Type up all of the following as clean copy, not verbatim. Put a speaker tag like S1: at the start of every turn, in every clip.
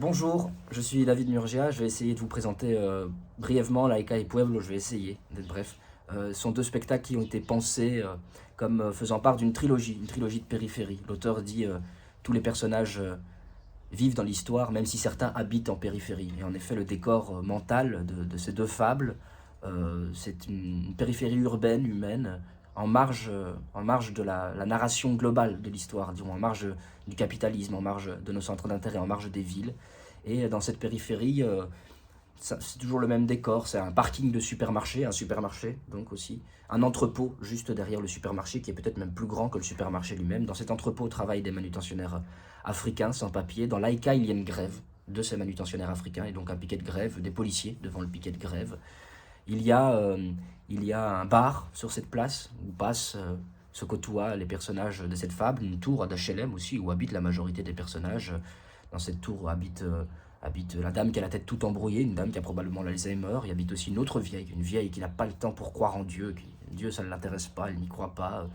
S1: Bonjour, je suis David Murgia, je vais essayer de vous présenter brièvement Laika et Pueblo, je vais essayer d'être bref. Ce sont deux spectacles qui ont été pensés comme faisant part d'une trilogie de périphérie. L'auteur dit tous les personnages vivent dans l'histoire, même si certains habitent en périphérie. Et en effet, le décor mental de ces deux fables, c'est une périphérie urbaine, humaine, en marge de la narration globale de l'histoire, disons, en marge du capitalisme, en marge de nos centres d'intérêt, en marge des villes. Et dans cette périphérie, c'est toujours le même décor, c'est un parking de supermarché, un supermarché donc aussi, un entrepôt juste derrière le supermarché qui est peut-être même plus grand que le supermarché lui-même. Dans cet entrepôt travaillent des manutentionnaires africains sans papier. Dans l'Aïka, il y a une grève de ces manutentionnaires africains et donc un piquet de grève, des policiers devant le piquet de grève. Il y a, euh, il y a un bar sur cette place où se côtoient les personnages de cette fable, une tour d'HLM aussi où habite la majorité des personnages. Dans cette tour habite la dame qui a la tête toute embrouillée, une dame qui a probablement l'Alzheimer. Il habite aussi une autre vieille, une vieille qui n'a pas le temps pour croire en Dieu. Dieu, ça ne l'intéresse pas, elle n'y croit pas.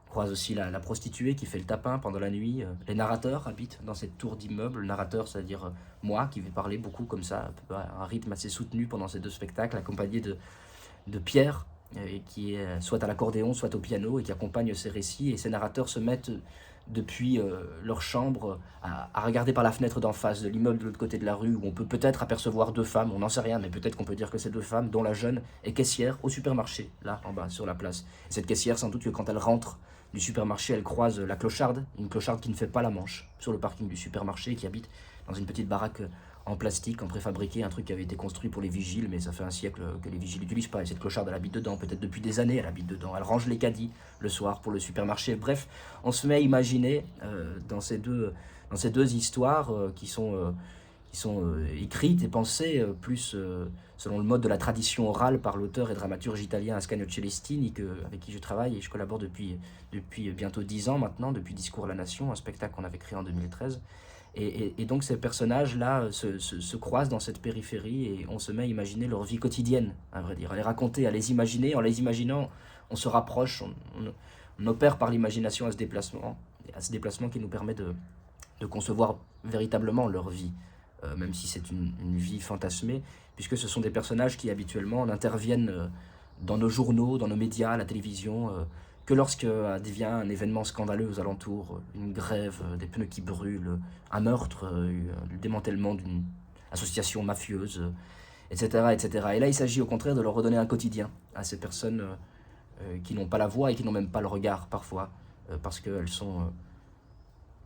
S1: On croise aussi la prostituée qui fait le tapin pendant la nuit. Les narrateurs habitent dans cette tour d'immeuble. Le narrateur, c'est-à-dire moi, qui vais parler beaucoup comme ça, à un rythme assez soutenu pendant ces deux spectacles, accompagné de Pierre, qui est soit à l'accordéon, soit au piano, et qui accompagne ces récits. Et ces narrateurs se mettent depuis leur chambre à regarder par la fenêtre d'en face de l'immeuble de l'autre côté de la rue, où on peut peut-être apercevoir deux femmes, on n'en sait rien, mais peut-être qu'on peut dire que c'est deux femmes, dont la jeune est caissière au supermarché, là en bas, sur la place. Et cette caissière, sans doute que quand elle rentre du supermarché, elle croise la clocharde, une clocharde qui ne fait pas la manche sur le parking du supermarché, qui habite dans une petite baraque en plastique, en préfabriqué, un truc qui avait été construit pour les vigiles, mais ça fait un siècle que les vigiles n'utilisent pas. Et cette clocharde, elle habite dedans, peut-être depuis des années, elle habite dedans. Elle range les caddies le soir pour le supermarché. Bref, on se met à imaginer dans ces deux histoires qui sont écrites et pensées plus selon le mode de la tradition orale par l'auteur et dramaturge italien Ascanio Celestini, avec qui je travaille et je collabore depuis bientôt 10 ans maintenant, depuis Discours à la Nation, un spectacle qu'on avait créé en 2013. Et donc ces personnages-là se croisent dans cette périphérie et on se met à imaginer leur vie quotidienne, à vrai dire, à les raconter, à les imaginer. En les imaginant, on se rapproche, on opère par l'imagination à ce déplacement qui nous permet de concevoir véritablement leur vie, même si c'est une vie fantasmée, puisque ce sont des personnages qui habituellement n'interviennent dans nos journaux, dans nos médias, à la télévision, que lorsque advient un événement scandaleux aux alentours, une grève, des pneus qui brûlent, un meurtre, le démantèlement d'une association mafieuse, etc., etc. Et là, il s'agit au contraire de leur redonner un quotidien à ces personnes qui n'ont pas la voix et qui n'ont même pas le regard parfois, parce qu'elles sont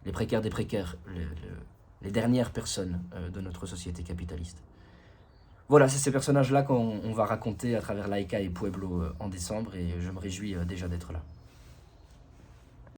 S1: les précaires des précaires, les dernières personnes de notre société capitaliste. Voilà, c'est ces personnages-là qu'on va raconter à travers Laika et Pueblo en décembre, et je me réjouis déjà d'être là.